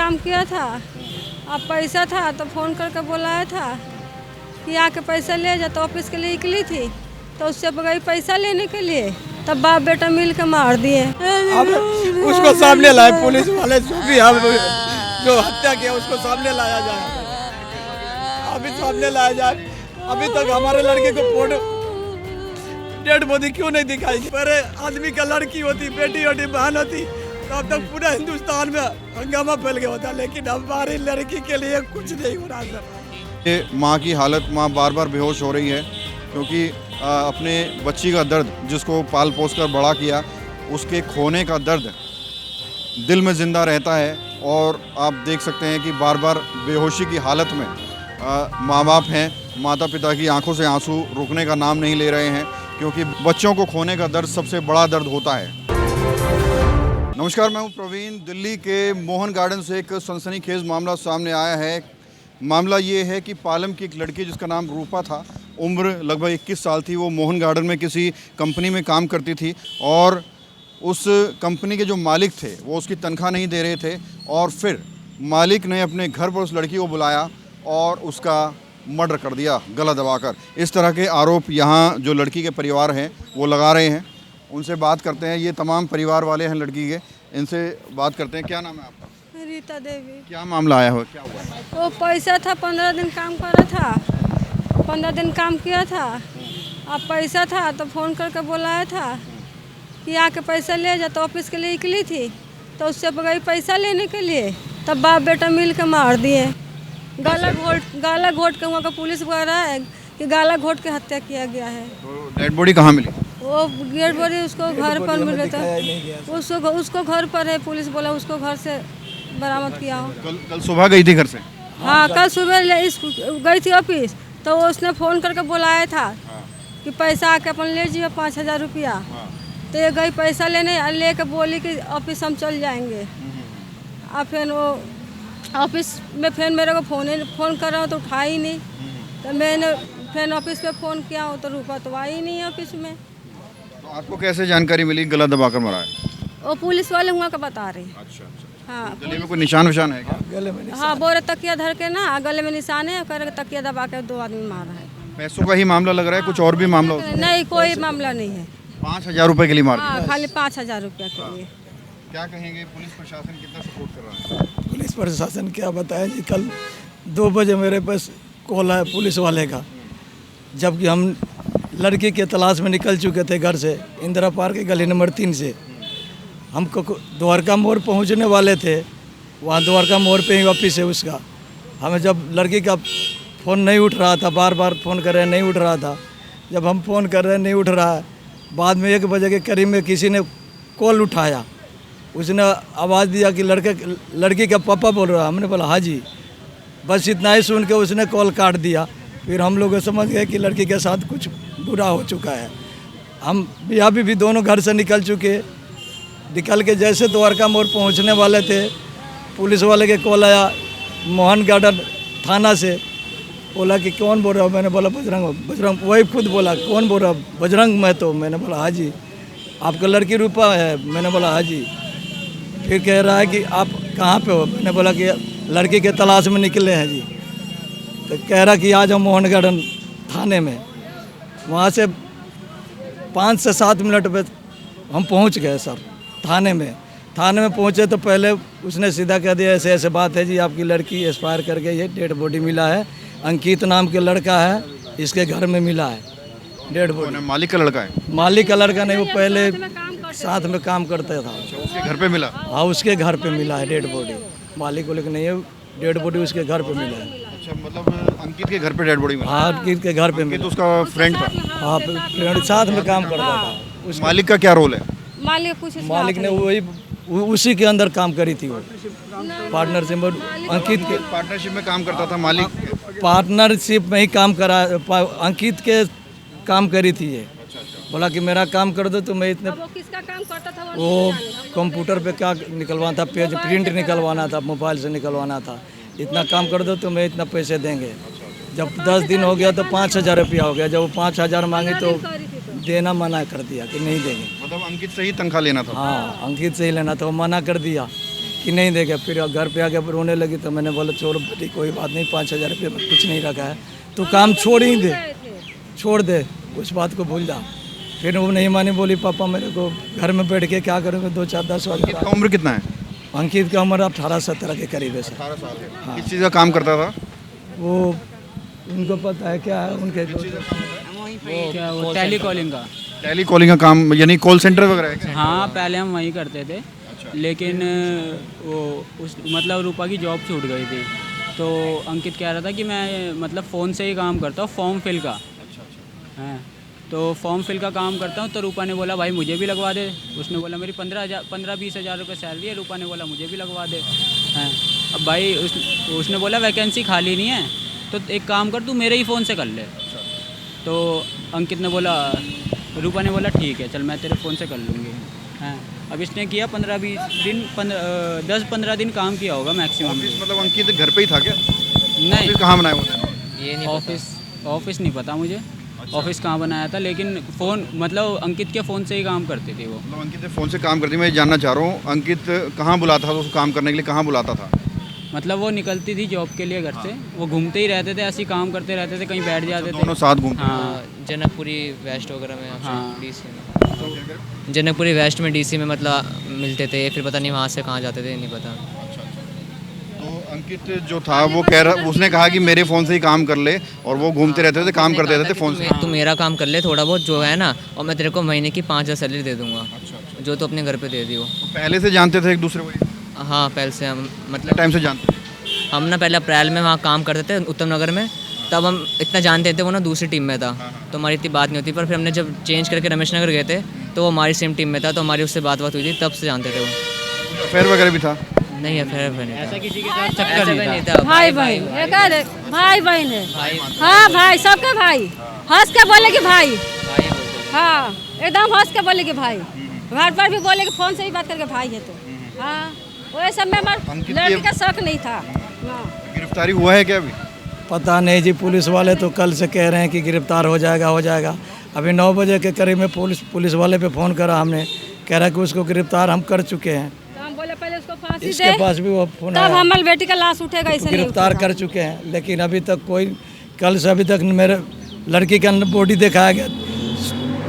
काम किया था। अब पैसा था तो फ़ोन करके बुलाया था कि आके पैसा ले जा, तो ऑफिस के लिए निकली थी तो उससे गई पैसा लेने के लिए, तब बाप बेटा मिल के मार दिए। अब उसको सामने लाए पुलिस वाले, जो भी हम जो हत्या किया उसको सामने लाया जाए, अभी सामने लाया जाए। अभी तक हमारे लड़के को फोटो डेड बॉडी क्यों नहीं दिखाई? पर आदमी का लड़की होती, बेटी होती, बहन होती तो अब तक पूरा हिंदुस्तान में हंगामा फैल गया होता, लेकिन हमारी लड़की के लिए कुछ नहीं हो रहा सर। ये माँ की हालत, माँ बार बार बेहोश हो रही है क्योंकि अपने बच्ची का दर्द, जिसको पाल पोस कर बड़ा किया, उसके खोने का दर्द दिल में ज़िंदा रहता है। और आप देख सकते हैं कि बार बार बेहोशी की हालत में माँ बाप हैं, माता पिता की आंखों से आंसू रुकने का नाम नहीं ले रहे हैं, क्योंकि बच्चों को खोने का दर्द सबसे बड़ा दर्द होता है। नमस्कार, मैं हूं प्रवीण। दिल्ली के मोहन गार्डन से एक सनसनीखेज मामला सामने आया है। मामला ये है कि पालम की एक लड़की जिसका नाम रूपा था, उम्र लगभग 21 साल थी, वो मोहन गार्डन में किसी कंपनी में काम करती थी और उस कंपनी के जो मालिक थे वो उसकी तनख्वाह नहीं दे रहे थे और फिर मालिक ने अपने घर पर उस लड़की को बुलाया और उसका मर्डर कर दिया गला दबाकर। इस तरह के आरोप यहाँ जो लड़की के परिवार हैं वो लगा रहे हैं। उनसे बात करते हैं, ये तमाम परिवार वाले हैं लड़की के, इनसे बात करते हैं। क्या नाम है आपका? रीता देवी। क्या मामला आया हो, क्या हुआ? वो पैसा था, 15 दिन काम करा था, 15 दिन काम किया था। अब पैसा था तो फ़ोन करके बुलाया था कि आके पैसा ले जा, तो ऑफिस के लिए निकली थी तो उससे गई पैसा लेने के लिए, तब बाप बेटा मिल के मार दिए। गाला घोट के वहाँ का पुलिस वगैरह है कि गाला घोट के हत्या किया गया है। तो डेड बॉडी कहाँ मिली? वो डेड बॉडी उसको घर पर मिल रहा था, उसको घर पर है, पुलिस बोला उसको घर से बरामद किया हो। कल सुबह गई थी घर से? हाँ, कल सुबह गई थी ऑफिस तो उसने फ़ोन करके बुलाया था कि पैसा आके अपन ले जाइए 5,000 रुपया। तो ये गई पैसा लेने, लेके बोली कि ऑफिस हम चल जाएंगे। अब फिर वो ऑफिस में फिर मेरे को फ़ोन कर रहा हूँ तो उठा ही नहीं, तो मैंने फिर ऑफिस पे फ़ोन किया हूँ तो रूपा तो आई नहीं है ऑफिस में। तो आपको कैसे जानकारी मिली गला दबाकर मरा है? वो पुलिस वाले हुआ का बता रहे। अच्छा। हाँ, गले में कोई निशान विशान है क्या? गले में हाँ, बोरे तकिया धर के ना गले में निशान है, कर तकिया दबा के 2 आदमी मारा है। पैसों का ही मामला लग रहा है, कुछ और भी मामला हो सकता है? नहीं, कोई मामला नहीं है। 5,000 रुपए के लिए मार दिया? हाँ, खाली 5,000 रुपया के लिए। क्या कहेंगे, पुलिस प्रशासन कितना सपोर्ट कर रहा है? पुलिस प्रशासन क्या बताया जी, कल 2 बजे मेरे पास कॉल आया पुलिस वाले का, जबकि हम लड़की के तलाश में निकल चुके थे घर से, इंदिरा पार्क के गली नंबर 3 से। हमको द्वारका मोड़ पहुंचने वाले थे, वहाँ द्वारका मोड़ पे ही ऑफिस है उसका। हमें जब लड़की का फ़ोन नहीं उठ रहा था, बार बार फ़ोन कर रहे नहीं उठ रहा था, जब हम फ़ोन कर रहे नहीं उठ रहा है, बाद में 1 बजे के करीब में किसी ने कॉल उठाया, उसने आवाज़ दिया कि लड़की का पापा बोल रहा है। हमने बोला हाँ जी, बस इतना ही सुन के उसने कॉल काट दिया। फिर हम लोग समझ गए कि लड़की के साथ कुछ बुरा हो चुका है। हम अभी भी दोनों घर से निकल के जैसे द्वारका मोड़ पहुंचने वाले थे, पुलिस वाले के कॉल आया मोहन गार्डन थाना से, बोला कि कौन बोल रहा हो? मैंने बोला बजरंग। वही खुद बोला कौन बोल रहा? बजरंग मैं तो। मैंने बोला हाँ जी। आपका लड़की रूपा है? मैंने बोला हाँ जी। फिर कह रहा है कि आप कहाँ पे हो? मैंने बोला कि लड़की के तलाश में निकले हैं जी। तो कह रहा कि आ जाओ मोहन गार्डन थाने में। वहाँ से 5 से 7 मिनट पे हम पहुँच गए सर थाने में पहुँचे तो पहले उसने सीधा कह दिया ऐसे ऐसे बात है जी, आपकी लड़की एक्सपायर कर गई है, डेड बॉडी मिला है, अंकित नाम के लड़का है, इसके घर में मिला है डेड बॉडी। मालिक का लड़का है? मालिक का लड़का नहीं, वो पहले साथ में काम करता था। उसके घर पे मिला? हाँ, उसके घर पे मिला है डेड बॉडी। मालिक को लेकर नहीं है, डेड बॉडी उसके घर पे मिला है। अच्छा, मतलब अंकित के घर पे डेड बॉडी मिला? हाँ, अंकित के घर पे मिला। तो उसका फ्रेंड था? हाँ, फ्रेंड साथ में काम करता था। उस मालिक का क्या रोल है? मालिक ने वही उसी के अंदर काम करी थी, वो पार्टनरशिप में अंकित के पार्टनरशिप में काम करता था। मालिक पार्टनरशिप में ही काम करा, अंकित के काम करी थी ये। बोला कि मेरा काम कर दो तो मैं इतने। वो किसका काम करता था? वो कंप्यूटर पे क्या निकलवाना था, पेज प्रिंट निकलवाना था, मोबाइल से निकलवाना था। इतना काम कर दो तो मैं इतना पैसे देंगे। जब 10 दिन हो गया तो 5,000 रुपया हो गया। जब वो 5,000 मांगे तो देना मना कर दिया कि नहीं देंगे। मतलब अंकित से ही तनख्वाह लेना था? हाँ, अंकित से ही लेना था। वो मना कर दिया कि नहीं देगा। फिर घर पे आके रोने लगी तो मैंने बोला छोड़ बेटी कोई बात नहीं, 5,000 रुपये में कुछ नहीं रखा है, तो काम छोड़ ही दे, छोड़ दे, उस बात को भूल जा। फिर वो नहीं मानी, बोली पापा मेरे को घर में बैठ के क्या करूँगा, 2-4-10 अंकित का उम्र कितना है? अंकित का उम्र 18-17 के करीब है सर। 18 साल है। किस चीज़ का काम करता था? वो उनको पता है क्या है उनके क्या वो टेली कॉलिंग का। टेली कॉलिंग का काम, यानी कॉल सेंटर वगैरह है क्या? हाँ पहले हम वहीं करते थे, लेकिन वो उस मतलब रूपा की जॉब छूट गई थी, तो अंकित कह रहा था कि मैं मतलब फ़ोन से ही काम करता हूँ, फॉर्म फिल का। हाँ तो फॉर्म फिल का काम करता हूँ, तो रूपा ने बोला भाई मुझे भी लगवा दे। उसने बोला मेरी 15-20 हज़ार रुपये सैलरी है। रूपा ने बोला मुझे भी लगवा दे। हाँ अब भाई उसने बोला वैकेंसी खाली नहीं है, तो एक काम कर तू मेरे ही फ़ोन से कर ले। तो अंकित ने बोला, रूपा ने बोला ठीक है चल मैं तेरे फ़ोन से कर लूँगी। हाँ अब इसने किया 15-20 दिन, 10-15 दिन काम किया होगा मैक्सिमम। मतलब अंकित घर पे ही था क्या? नहीं फिर कहाँ बनाया उसने? ये नहीं ऑफिस नहीं पता मुझे। ऑफिस कहाँ बनाया था, लेकिन फ़ोन मतलब अंकित के फ़ोन से ही काम करती थी वो। मतलब अंकित फ़ोन से काम करती, मैं जानना चाह रहा हूँ अंकित कहाँ बुलाता था उसको काम करने के लिए, कहाँ बुलाता था? मतलब वो निकलती थी जॉब के लिए घर से, वो घूमते ही रहते थे, ऐसे ही काम करते रहते थे, कहीं बैठ जाते थे दोनों साथ घूमते? हाँ जनकपुरी वेस्ट वगैरह में, हाँ। डीसी में, जनकपुरी वेस्ट में डीसी में मतलब मिलते थे, फिर पता नहीं वहाँ से कहाँ जाते थे नहीं पता। तो अंकित जो था वो कह रहा, उसने कहा कि मेरे फ़ोन से ही काम कर ले, और वो घूमते रहते थे, काम करते रहते थे फ़ोन से। तू मेरा काम कर ले थोड़ा बहुत जो है ना, और मैं तेरे को महीने की 5,000 सैलरी दे दूंगा, जो तो अपने घर पे दे दी हो। तो पहले से जानते थे एक दूसरे को? हाँ पहले से हम मतलब टाइम से जानते थे? हम ना पहले अप्रैल में वहाँ काम करते थे उत्तम नगर में, तब हम इतना जानते थे, वो ना दूसरी टीम में था तो हमारी इतनी बात नहीं होती, पर फिर हमने जब चेंज करके रमेश नगर गए थे तो वो हमारी सेम टीम में था, तो हमारी उससे बात हुई थी, तब से जानते थे वो। अफेयर वगैरह भी था? नहीं अफेयर नहीं था, ऐसा किसी के साथ चक्कर ऐसा भी नहीं नहीं था। था। भाई बहन भाई बहन है। भाई हाँ भाई सबके भाई, हंस के बोले कि भाई, भाई बोलते हाँ एकदम हंस के बोले कि भाई, घर पर भी बोले कि फ़ोन से ही बात करके भाई है। तो हाँ वो सब में हमारे अंकित लड़की ये- का शक नहीं था। हाँ गिरफ्तारी हुआ है क्या अभी? पता नहीं जी, पुलिस वाले तो कल से कह रहे हैं कि गिरफ्तार हो जाएगा। अभी 9 बजे के करीब में पुलिस वाले पे फ़ोन करा हमने, कह रहा कि उसको गिरफ्तार हम कर चुके हैं। तो हम बोले पहले उसको फांसी इसके दे, पास भी वो फोन तब आया, हमारी बेटी का लाश उठेगा। इसे नहीं गिरफ्तार उठेगा। कर चुके हैं, लेकिन अभी तक कोई, कल से अभी तक मेरे लड़की का बॉडी दिखाया गया।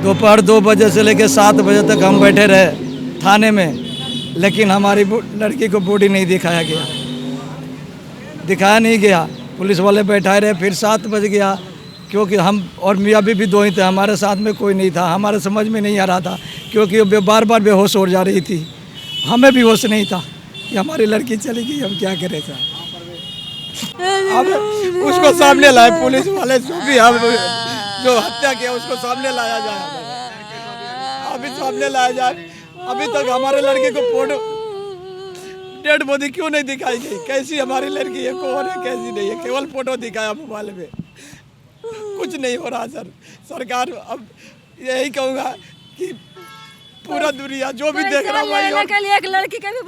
दोपहर 2 बजे से लेकर 7 बजे तक हम बैठे रहे थाने में, लेकिन हमारी लड़की को बॉडी नहीं दिखाया नहीं गया। पुलिस वाले बैठाए रहे, फिर 7 बज गया, क्योंकि हम और मियाँ भी 2 ही थे, हमारे साथ में कोई नहीं था। हमारे समझ में नहीं आ रहा था, क्योंकि वो बार बार बेहोश हो जा रही थी, हमें भी होश नहीं था कि हमारी लड़की चली गई, हम क्या करें सर। अब उसको सामने लाए पुलिस वाले, जो हत्या किया उसको सामने लाया जाए, अभी सामने लाया जाए। अभी तक हमारे लड़के को फोटो, डेड बॉडी क्यों नहीं दिखाई गई? कैसी हमारी लड़की है, कौन है, कैसी नहीं है, केवल फोटो दिखाया मोबाइल में। कुछ नहीं हो रहा सर। सरकार, अब यही कहूँगा कि पूरा दुनिया जो भी देख रहा लेने है, के लिए एक लड़की के भी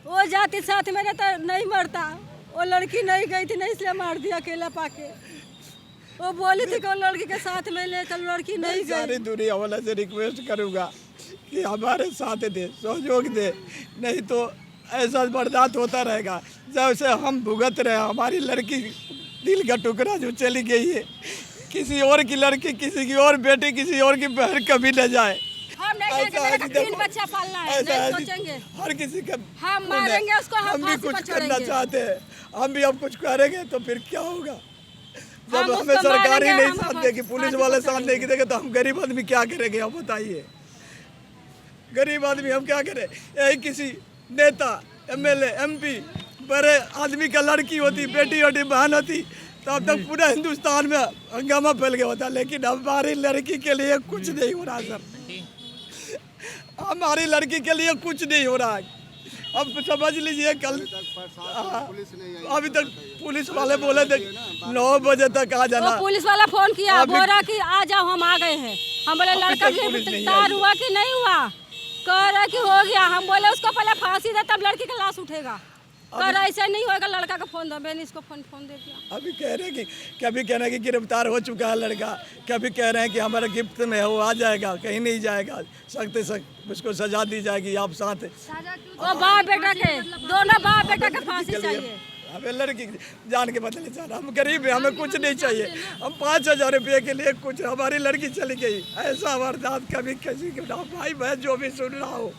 वो जाति साथ में रहता नहीं मरता, वो लड़की नहीं गई थी, नहीं इसलिए मार दिया अकेला पाके। वो बोली थी कि वो लड़की के साथ में लेकर लड़की नहीं सारी गई। दुनिया वाला से रिक्वेस्ट करूँगा कि हमारे साथ दे, सहयोग दे, नहीं तो ऐसा बर्दाश्त होता रहेगा। जैसे हम भुगत रहे, हमारी लड़की दिल का टुकड़ा जो चली गई है, किसी और की लड़की, किसी की और बेटी, किसी और की बहन कभी न जाए। हम नहीं कहेंगे मेरे को 3 बच्चा पालना है, नहीं सोचेंगे। हर किसी का हम मारेंगे उसको, हम भी फांसी कुछ पर करना चढ़ेंगे। चाहते हैं, हम भी अब कुछ करेंगे तो फिर क्या होगा? जब हम हमें उसको सरकार ही मारेंगे, नहीं हम साथ देगी, पुलिस फांसी वाले पर साथ नहीं देंगे, तो हम गरीब आदमी क्या करेंगे? आप बताइए, गरीब आदमी हम क्या करें? यही किसी नेता, MLA, MP, बड़े आदमी का लड़की होती, बेटी होती, बहन होती, तो अब तक पूरा हिंदुस्तान में हंगामा फैल गया होता। लेकिन हमारी लड़की के लिए कुछ नहीं हो रहा सर, हमारी लड़की के लिए कुछ नहीं हो रहा है। अब समझ लीजिए, कल अभी तक पुलिस वाले बोले थे 9 बजे तक आ जाना। वो पुलिस वाला फोन किया, बोल रहा कि आ जाओ हम आ गए हैं। हम बोले लड़का तक पुलिस नहीं गिरफ्तार आई। हुआ कि नहीं हुआ, कह रहा कि हो गया। हम बोले उसको पहले फांसी दे, तब लड़की का लाश उठेगा। कर ऐसा नहीं होगा, लड़का का फोन दो, मैंने इसको फोन दे दिया। अभी कह रहे हैं कि कभी कह रहे हैं कि गिरफ्तार हो चुका है लड़का, कभी कह रहे हैं कि हमारा गिफ्ट में है वो आ जाएगा, कहीं नहीं जाएगा, सख्त सख्त उसको सजा दी जाएगी। आप साथ वो बाप बेटा के दोनों बाप बेटा के फांसी चाहिए। हमें लड़की जान के बदले चाह, हम गरीब हैं, हमें कुछ नहीं चाहिए। हम 5,000 रुपये के लिए कुछ, हमारी लड़की चली गई। ऐसा वारदात कभी किसी के भाई बहन जो भी सुन रहा हो,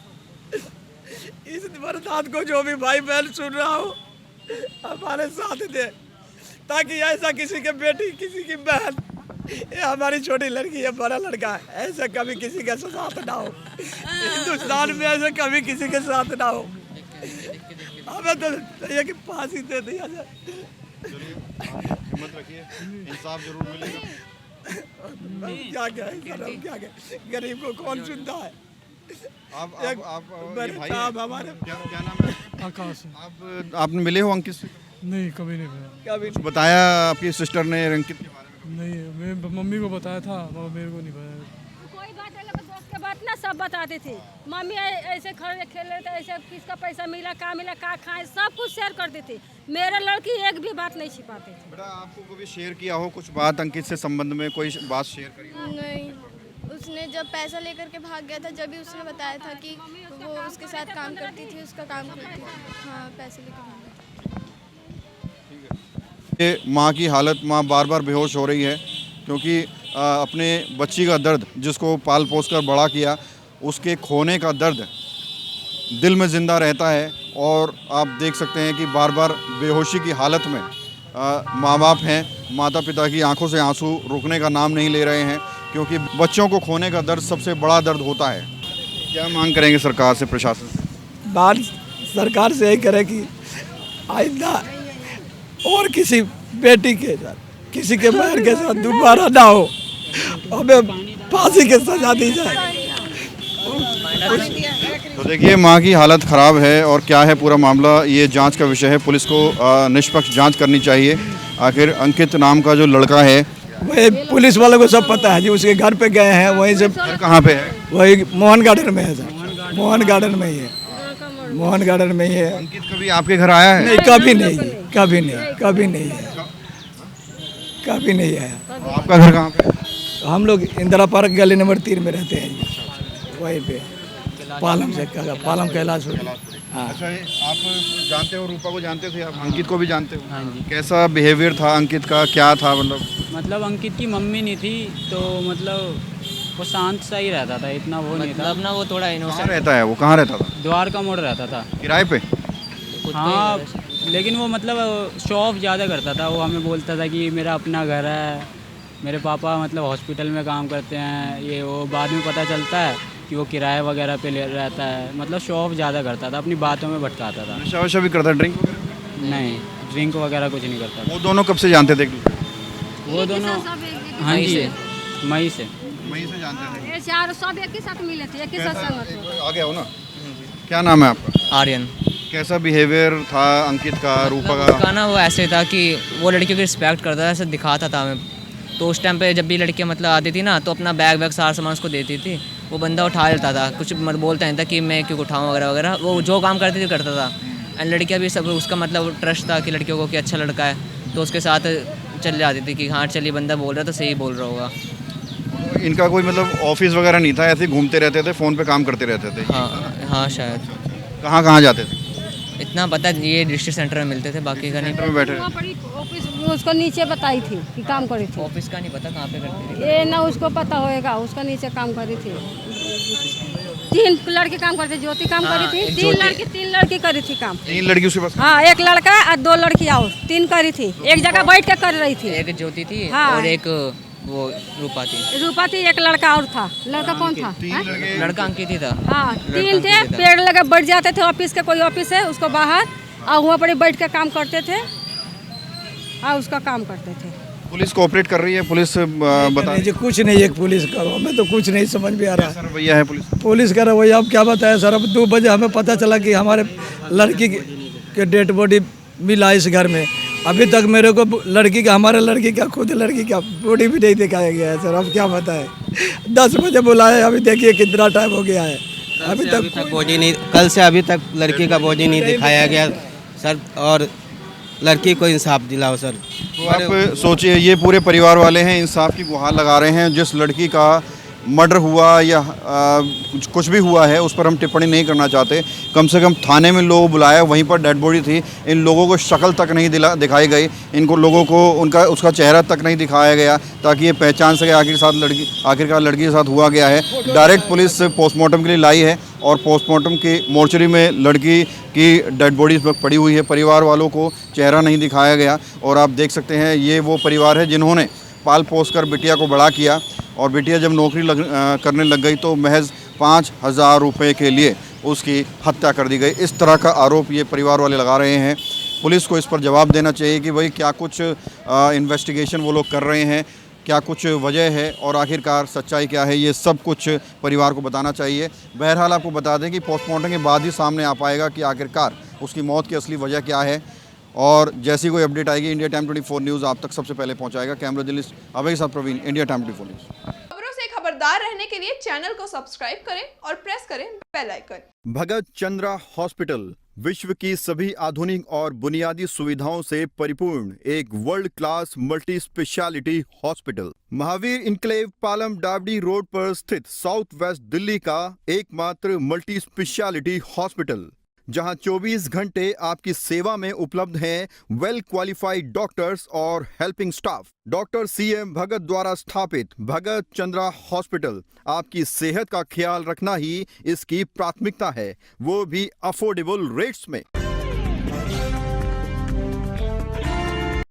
इस वारदात को जो भी भाई बहन सुन रहा हो हमारे साथ दे, ताकि ऐसा किसी के बेटी किसी की बहन, ये हमारी छोटी लड़की है, बड़ा लड़का है, ऐसा कभी किसी के साथ ना हो। हिंदुस्तान में ऐसा कभी किसी के साथ ना हो। हमें तो चाहिए कि फांसी दे दिया जाए। हिम्मत रखिए, इंसाफ जरूर मिलेगा। क्या कहें, क्या कहें, गरीब को कौन सुनता है। आप मेरे ये भाई साहब हैं? हमारे क्या नाम है? आकाश है। आपने मिले हो अंकित से? नहीं, कभी नहीं मिला। कभी कुछ बताया आपकी सिस्टर ने अंकित के बारे में? नहीं, मैं मम्मी को बताया था, मगर मेरे को नहीं बताया। कोई बात है, दोस्त के बात ना सब बताते थे। मम्मी ऐसे खड़े खेल रहे थे, ऐसे किसका पैसा मिला, कहाँ मिला, कहाँ खाए, सब कुछ शेयर करते थे। मेरे लड़की एक भी बात नहीं छिपाते थे। बेटा आपको कभी शेयर किया हो कुछ बात अंकित से संबंध में, कोई बात शेयर करी हो? नहीं, उसने जब पैसा लेकर के भाग गया था, जब भी उसने बताया था कि वो उसके साथ काम करती थी, उसका काम करती थी। हाँ, पैसे लेकर भाग गया था। ये माँ की हालत, माँ बार बार बेहोश हो रही है क्योंकि अपने बच्ची का दर्द, जिसको पाल पोस कर बड़ा किया, उसके खोने का दर्द दिल में ज़िंदा रहता है। और आप देख सकते हैं कि बार बार बेहोशी की हालत में माँ बाप हैं, माता पिता की आंखों से आंसू रुकने का नाम नहीं ले रहे हैं, क्योंकि बच्चों को खोने का दर्द सबसे बड़ा दर्द होता है। क्या मांग करेंगे सरकार से, प्रशासन से? बात सरकार से यही करे कि आइंदा और किसी बेटी के साथ, किसी के बहन के साथ दोबारा ना हो, हमें फांसी की सजा दी जाए। तो देखिए माँ की हालत ख़राब है और क्या है पूरा मामला, ये जांच का विषय है। पुलिस को निष्पक्ष जांच करनी चाहिए। आखिर अंकित नाम का जो लड़का है, वही पुलिस वालों को सब पता है जी, उसके घर पे गए हैं, वहीं से। घर कहाँ पे है? वही मोहन गार्डन में है सर, मोहन गार्डन में ही है, मोहन गार्डन में ही है। अंकित कभी आपके घर आया है? नहीं, कभी नहीं, कभी नहीं, कभी नहीं है, कभी नहीं आया। आपका घर कहाँ पे? हम लोग इंदिरा पार्क गली नंबर 3 में रहते हैं जी, वहीं पे पालम कैलाश। हाँ, अच्छा, आप जानते हो रूपा को, जानते थे आप? अंकित को भी जानते हो? हाँ जी। कैसा बिहेवियर था अंकित का, क्या था मतलब अंकित की मम्मी नहीं थी, तो मतलब वो शांत सा ही रहता था, इतना वो नहीं था। मतलब ना वो थोड़ा कहाँ इनोसेंट रहता है वो, कहाँ रहता था? द्वारका मोड़ रहता था। किराए पे? हाँ, लेकिन वो मतलब शो ऑफ ज़्यादा करता था। वो हमें बोलता था कि मेरा अपना घर है, मेरे पापा मतलब हॉस्पिटल में काम करते हैं, ये वो। बाद में पता चलता है कि वो किराए वगैरह पे ले रहता है। मतलब शो ऑफ ज़्यादा करता था, अपनी बातों में भटकाता था। नशा वशा भी करता, ड्रिंक? नहीं, ड्रिंक वगैरह कुछ नहीं करता था। वो दोनों कब से जानते थे? वो दोनों हाँ जी, मई से। वहीं से जानते थे। ये चार सब एक ही साथ मिले थे, एक ही साथ संगत में। आ गया हो ना? क्या नाम है आपका? आर्यन। कैसा बिहेवियर था अंकित का, रूपा मतलब उसका का? ना वो ऐसे था कि वो लड़कियों की रिस्पेक्ट करता था, ऐसे दिखाता था हमें। तो उस टाइम पे जब भी लड़कियां मतलब आती थी ना, तो अपना बैग वैग सारा सामान उसको देती थी। वो बंदा उठा लेता था, कुछ बोलता नहीं था कि मैं क्यों उठाऊँ वगैरह वगैरह। वो जो काम करती थी करता था। एंड लड़कियां भी सब, उसका मतलब ट्रस्ट था कि लड़कियों को कि अच्छा लड़का है, तो उसके साथ चल जाती थी कि हाँ चलिए बंदा बोल रहा है तो सही बोल रहा होगा। इनका कोई मतलब ऑफिस वगैरह नहीं था, ऐसे ही घूमते रहते थे, फ़ोन पे काम करते रहते थे? हाँ हाँ शायद। कहाँ कहाँ जाते थे? इतना पता है, ये डिस्ट्रिक्ट सेंटर में मिलते थे, बाकी का नहीं। सेंटर में बैठे? वहाँ बड़ी ऑफिस उसको नीचे बताई थी कि काम करी थी। ऑफिस का नहीं पता कहाँ पे करती थी। ये ना उसको पता होएगा, उसका नीचे काम करी थी। 3 लड़की काम करती, ज्योति काम करी थी। 3 लड़की करी थी काम। 3 लड़की उसके पास? हाँ, 1 लड़का और 2 लड़की और 3 करी थी, एक जगह बैठ के कर रही थी। एक ज्योति थी हाँ। और एक वो रूपा थी। रूपा थी, एक लड़का और था। लड़का कौन था? 3 लड़के? लड़का अंकित ही था। हाँ, लड़का 3 थे। अंकित था। पेड़ लगे बैठ जाते थे, ऑफिस के कोई ऑफिस है उसको बाहर, और वहाँ पर बैठ के काम करते थे और उसका काम करते थे। पुलिस कोऑपरेट कर रही है? पुलिस बता नहीं जी, कुछ नहीं है पुलिस का, हमें तो कुछ नहीं समझ में आ रहा है। सर रवैया है पुलिस? पुलिस का रवैया अब क्या बताया सर। अब 2 बजे हमें पता चला कि हमारे लड़की के डेड बॉडी मिला इस घर में। अभी तक मेरे को लड़की का, हमारे लड़की का, खुद लड़की का बॉडी भी नहीं दिखाया गया है सर। अब क्या बताएं, 10 बजे बुलाए, अभी देखिए कितना टाइम हो गया है, अभी तक बॉडी नहीं, कल से अभी तक लड़की का बॉडी नहीं दिखाया गया। सर, और लड़की को इंसाफ दिलाओ सर। तो आप सोचिए, ये पूरे परिवार वाले हैं, इंसाफ की गुहार लगा रहे हैं। जिस लड़की का मर्डर हुआ या कुछ भी हुआ है उस पर हम टिप्पणी नहीं करना चाहते। कम से कम थाने में लोग बुलाया, वहीं पर डेड बॉडी थी, इन लोगों को शक्ल तक नहीं दिखाई गई, इनको लोगों को उसका चेहरा तक नहीं दिखाया गया ताकि ये पहचान सके आखिरकार लड़की के साथ हुआ गया है। डायरेक्ट पुलिस पोस्टमार्टम के लिए लाई है और पोस्टमार्टम की मोर्चरी में लड़की की डेड बॉडी पड़ी हुई है। परिवार वालों को चेहरा नहीं दिखाया गया और आप देख सकते हैं ये वो परिवार है जिन्होंने पाल पोस कर बिटिया को बड़ा किया और बिटिया जब नौकरी करने लग गई तो महज 5,000 रुपये के लिए उसकी हत्या कर दी गई। इस तरह का आरोप ये परिवार वाले लगा रहे हैं। पुलिस को इस पर जवाब देना चाहिए कि भाई क्या कुछ इन्वेस्टिगेशन वो लोग कर रहे हैं, क्या कुछ वजह है और आखिरकार सच्चाई क्या है, ये सब कुछ परिवार को बताना चाहिए। बहरहाल आपको बता दें कि पोस्टमार्टम के बाद ही सामने आ पाएगा कि आखिरकार उसकी मौत की असली वजह क्या है और जैसी कोई अपडेट आएगी इंडिया टाइम 24 न्यूज़ आप तक सबसे पहले पहुंचाएगा। कैमरा जर्नलिस्ट अभय के साथ प्रवीण, इंडिया टाइम 24 न्यूज़। खबरों से खबरदार रहने के लिए चैनल को सब्सक्राइब करें और प्रेस करें बेल आइकन। भगत चंद्रा हॉस्पिटल विश्व की सभी आधुनिक और बुनियादी सुविधाओं से परिपूर्ण एक world class multi speciality hospital, Mahavir enclave Palam Dabri road पर स्थित साउथ वेस्ट दिल्ली का एकमात्र मल्टी स्पेशलिटी हॉस्पिटल, जहां 24 घंटे आपकी सेवा में उपलब्ध हैं वेल क्वालिफाइड डॉक्टर्स और हेल्पिंग स्टाफ। डॉक्टर CM भगत द्वारा स्थापित भगत चंद्रा हॉस्पिटल आपकी सेहत का ख्याल रखना ही इसकी प्राथमिकता है, वो भी अफोर्डेबल रेट्स में।